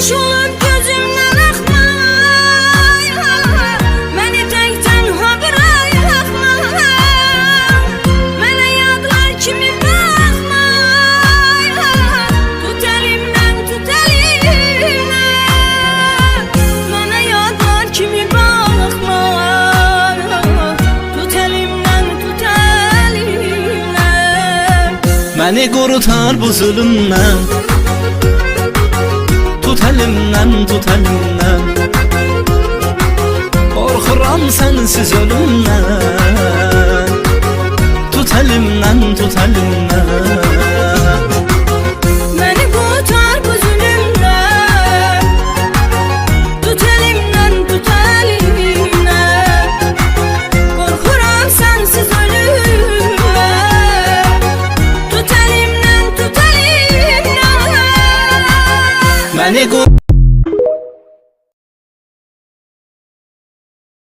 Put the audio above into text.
yaş olup gözümden akma, beni tekten ha bırakma. Mənə yadlar kimi bakma, tut elimden tut elimden. Mənə yadlar kimi bakma, tut elimden tut elimden. Məni qurutar bu zulümdən, tut elimden tut elimden. Korkuram sensiz ölümden, tut elimden tut elimden. Beni kurtar bu zulümden, tut elimden tut elimden. Korkuram sensiz ölümden, tut elimden tut elimden. Məni